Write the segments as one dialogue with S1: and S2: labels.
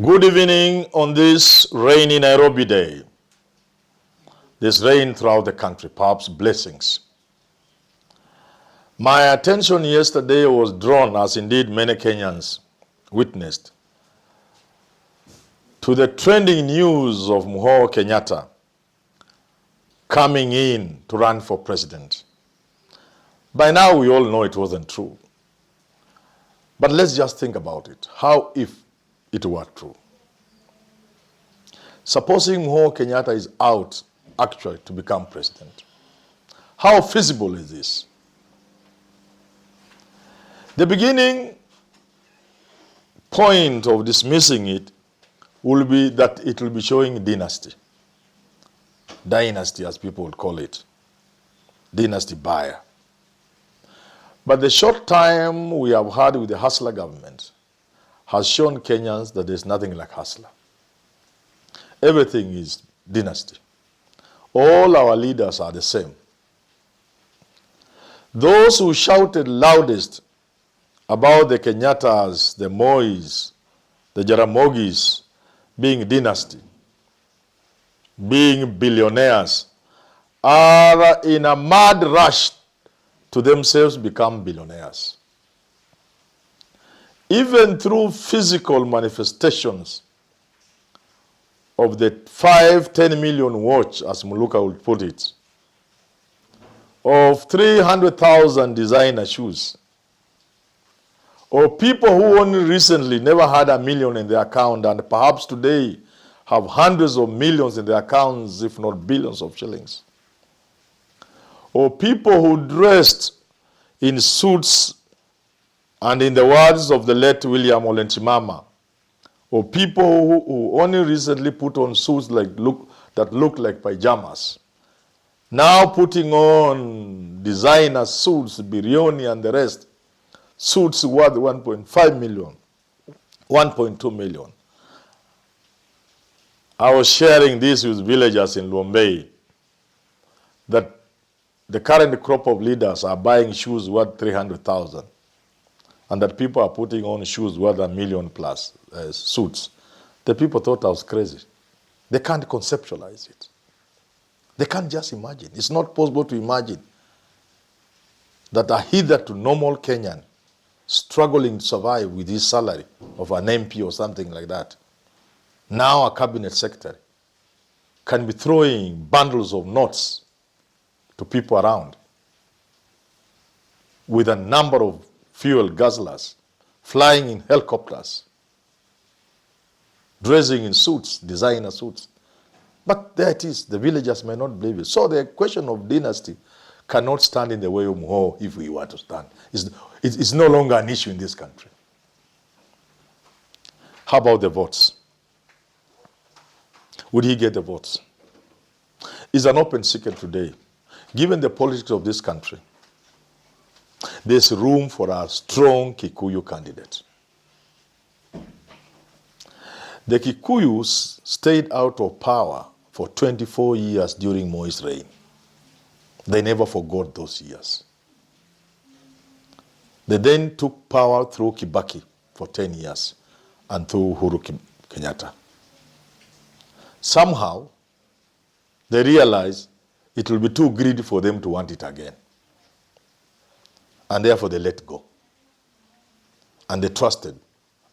S1: Good evening on this rainy Nairobi day. There's rain throughout the country, perhaps blessings. My attention yesterday was drawn, as indeed many Kenyans witnessed, to the trending news of Muhoho Kenyatta coming in to run for president. By now we all know it wasn't true. But let's just think about it. How if it were true? Supposing Muhoho Kenyatta is out actually to become president, how feasible is this? The beginning point of dismissing it will be that it will be showing dynasty. Dynasty, as people would call it. Dynasty buyer. But the short time we have had with the hustler government has shown Kenyans that there's nothing like hustler. Everything is dynasty. All our leaders are the same. Those who shouted loudest about the Kenyattas, the Mois, the Jaramogis being dynasty, being billionaires, are in a mad rush to themselves become billionaires. Even through physical manifestations of the 5-10 million watch, as Muluka would put it, of 300,000 designer shoes, or people who only recently never had $1 million in their account and perhaps today have hundreds of millions in their accounts, if not billions of shillings, or people who dressed in suits and, in the words of the late William Olenchimama, or people who only recently put on suits that look like pajamas, now putting on designer suits, Birioni and the rest, suits worth 1.5 million, 1.2 million. I was sharing this with villagers in Lombei, that the current crop of leaders are buying shoes worth 300,000, and that people are putting on shoes worth $1 million plus, suits. The people thought I was crazy. They can't conceptualize it. They can't just imagine. It's not possible to imagine that a hitherto normal Kenyan struggling to survive with his salary of an MP or something like that, now a cabinet secretary, can be throwing bundles of notes to people around with a number of fuel guzzlers, flying in helicopters, dressing in suits, designer suits. But there it is. The villagers may not believe it. So the question of dynasty cannot stand in the way of Muhoho if we were to stand. It's no longer an issue in this country. How about the votes? Would he get the votes? It's an open secret today. Given the politics of this country, there's room for a strong Kikuyu candidate. The Kikuyus stayed out of power for 24 years during Moi's reign. They never forgot those years. They then took power through Kibaki for 10 years and through Uhuru Kenyatta. Somehow, they realized it will be too greedy for them to want it again. And therefore they let go. And they trusted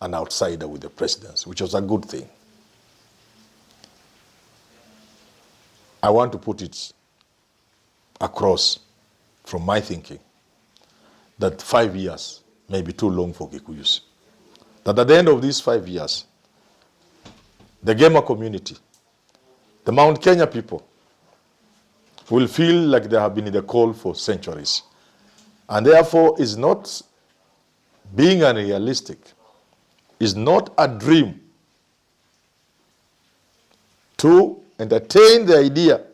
S1: an outsider with the presidency, which was a good thing. I want to put it across from my thinking that 5 years may be too long for Kikuyus. That at the end of these 5 years, the gamer community, the Mount Kenya people, will feel like they have been in the cold for centuries. And therefore is not being unrealistic, is not a dream to entertain the idea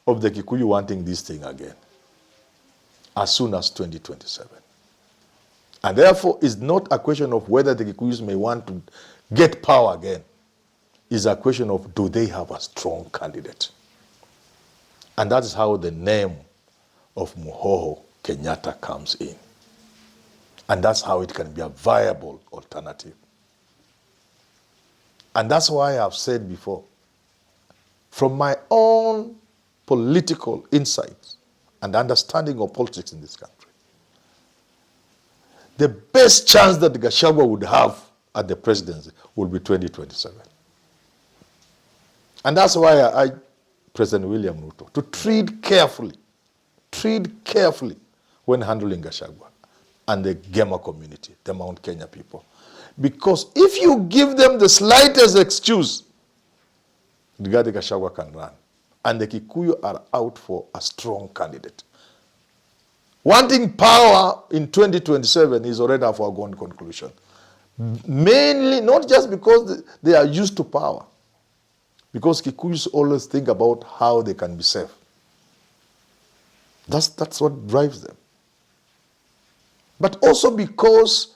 S1: of the Kikuyu wanting this thing again as soon as 2027. And therefore is not a question of whether the Kikuyus may want to get power again. It's a question of, do they have a strong candidate? And that is how the name of Muhoho Kenyatta comes in. And that's how it can be a viable alternative. And that's why I've said before, from my own political insights and understanding of politics in this country, the best chance that Gachagua would have at the presidency would be 2027. And that's why I urge President William Ruto to tread carefully when handling Gachagua and the Gema community, the Mount Kenya people. Because if you give them the slightest excuse, Rigathi Gachagua can run. And the Kikuyu are out for a strong candidate. Wanting power in 2027 is already a foregone conclusion. Mainly, not just because they are used to power, because Kikuyus always think about how they can be safe. That's what drives them. But also because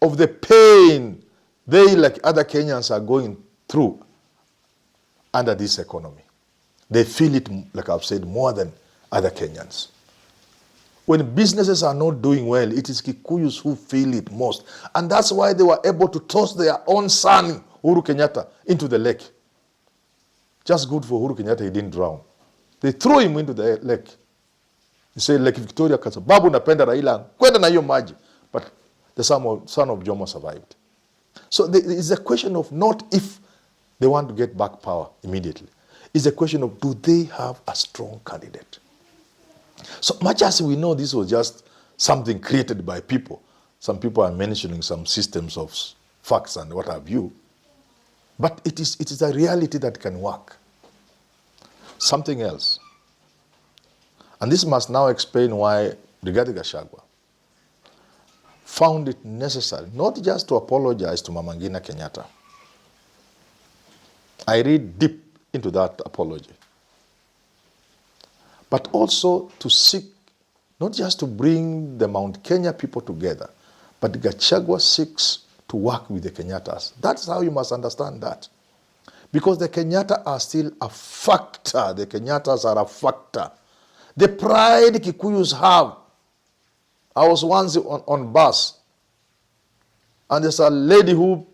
S1: of the pain they, like other Kenyans, are going through under this economy. They feel it, like I've said, more than other Kenyans. When businesses are not doing well, it is Kikuyus who feel it most. And that's why they were able to toss their own son, Uhuru Kenyatta, into the lake. Just good for Uhuru Kenyatta, he didn't drown. They threw him into the lake. They said, Lake Victoria, kwa sababu napenda Raila, kwenda na hiyo maji. But the son of Jomo survived. So it's a question of not if they want to get back power immediately. It's a question of, do they have a strong candidate? So much as we know this was just something created by people, some people are mentioning some systems of facts and what have you, but it is a reality that can work. Something else. And this must now explain why Rigathi Gachagua found it necessary not just to apologize to Mama Ngina Kenyatta. I read deep into that apology. But also to seek, not just to bring the Mount Kenya people together, but Gachagua seeks to work with the Kenyattas. That's how you must understand that. Because the Kenyatta are still a factor. The Kenyattas are a factor. The pride Kikuyus have. I was once on bus, and there's a lady who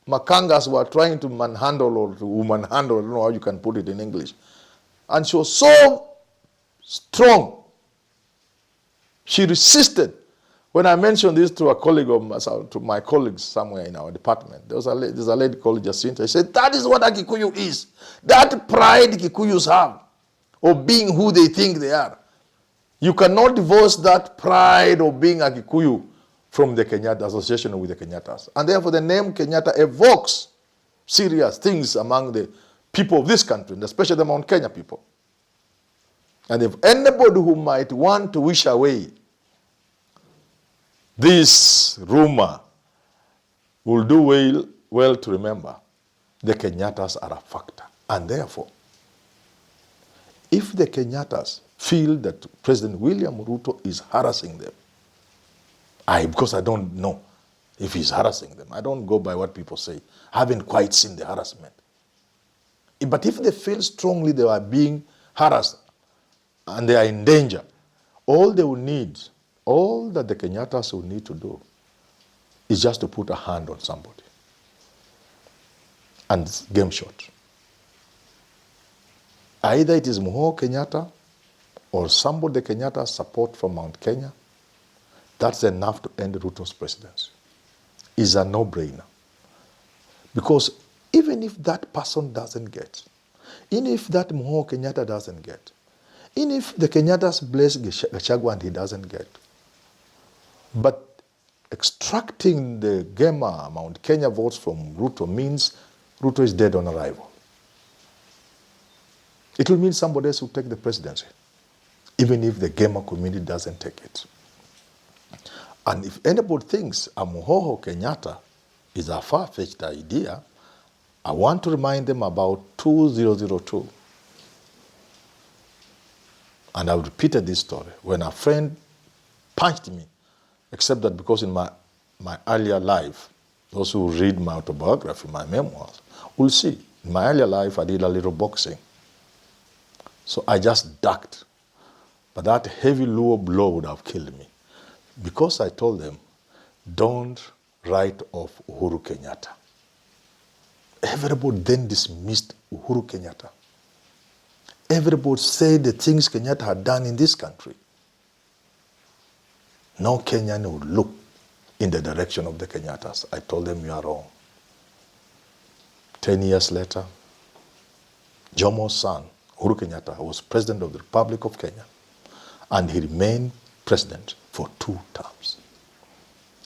S1: Makangas were trying to manhandle or to womanhandle, I don't know how you can put it in English. And she was so strong. She resisted. When I mentioned this to a colleague of to my colleagues somewhere in our department, there's a lady called Jacinta. She said, that is what a Kikuyu is. That pride Kikuyus have of being who they think they are. You cannot divorce that pride of being a Kikuyu from the Kenyatta association with the Kenyattas. And therefore the name Kenyatta evokes serious things among the people of this country, and especially the Mount Kenya people. And if anybody who might want to wish away this rumor will do well to remember the Kenyattas are a factor. And therefore, if the Kenyattas feel that President William Ruto is harassing them, because I don't know if he's harassing them. I don't go by what people say. I haven't quite seen the harassment. But if they feel strongly they are being harassed and they are in danger, all they will need, all that the Kenyattas will need to do is just to put a hand on somebody. And it's game shot. Either it is Muhoho Kenyatta or somebody the Kenyattas support from Mount Kenya. That's enough to end Ruto's presidency. It's a no-brainer. Because even if that person doesn't get, even if that Muhoho Kenyatta doesn't get, even if the Kenyattas bless Gachagua and he doesn't get, but extracting the Gema Mount Kenya votes from Ruto means Ruto is dead on arrival. It will mean somebody else will take the presidency, even if the Gema community doesn't take it. And if anybody thinks a Muhoho Kenyatta is a far-fetched idea, I want to remind them about 2002. And I've repeated this story. When a friend punched me, except that because in my earlier life, those who read my autobiography, my memoirs, will see. In my earlier life, I did a little boxing. So I just ducked. But that heavy Luo blow would have killed me. Because I told them, don't write off Uhuru Kenyatta. Everybody then dismissed Uhuru Kenyatta. Everybody said the things Kenyatta had done in this country. No Kenyan would look in the direction of the Kenyattas. I told them, you are wrong. 10 years later, Jomo's son, Uhuru Kenyatta, was president of the Republic of Kenya, and he remained president for 2 terms.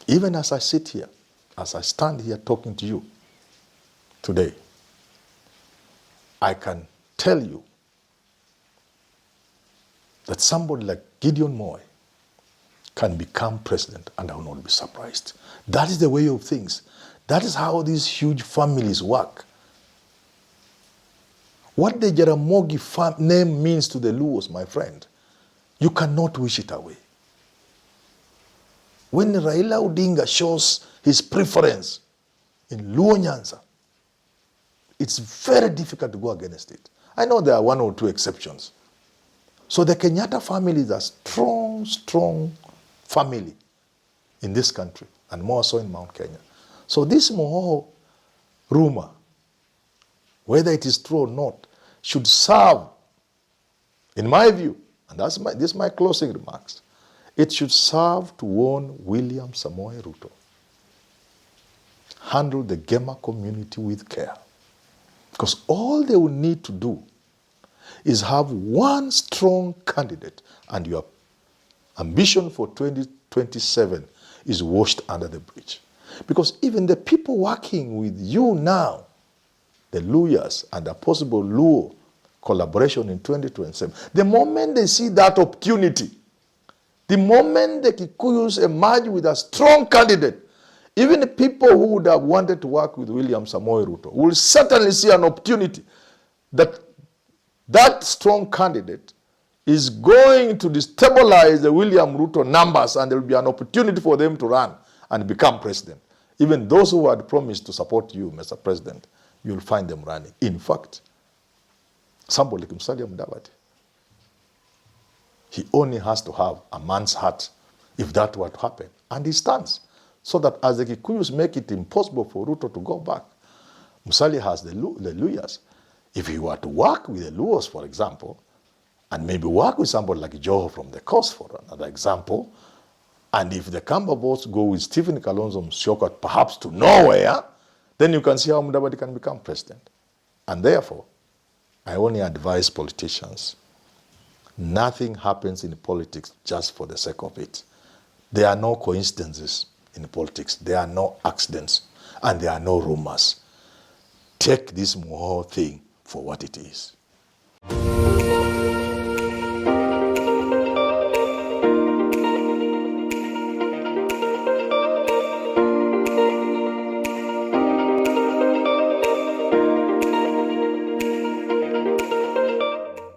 S1: Even as I sit here, as I stand here talking to you today, I can tell you that somebody like Gideon Moi can become president, and I will not be surprised. That is the way of things. That is how these huge families work. What the Jaramogi name means to the Luos, my friend, you cannot wish it away. When Raila Odinga shows his preference in Luo Nyanza, it's very difficult to go against it. I know there are 1 or 2 exceptions. So the Kenyatta family is a strong, strong family in this country, and more so in Mount Kenya. So this Muhoho rumor, whether it is true or not, should serve, in my view, and this is my closing remarks, it should serve to warn William Samoei Ruto. Handle the Gema community with care. Because all they will need to do is have one strong candidate, and your ambition for 2027 is washed under the bridge. Because even the people working with you now, the Luyas and a possible Luo collaboration in 2027, the moment they see that opportunity, the moment the Kikuyus emerge with a strong candidate, even the people who would have wanted to work with William Samoei Ruto will certainly see an opportunity that that strong candidate is going to destabilize the William Ruto numbers, and there will be an opportunity for them to run and become president. Even those who had promised to support you, Mr. President, you'll find them running. In fact, somebody like Mudavadi, he only has to have a man's heart if that were to happen. And he stands. So that as the Kikuyus make it impossible for Ruto to go back, Musalia has the Luyas. If he were to work with the Luos, for example, and maybe work with somebody like Joho from the coast, for another example, and if the Kamba boats go with Stephen Kalonzo Musyoka perhaps to nowhere, then you can see how Mudavadi can become president. And therefore, I only advise politicians, nothing happens in politics just for the sake of it. There are no coincidences in politics. There are no accidents, and there are no rumors. Take this Muhoho thing for what it is.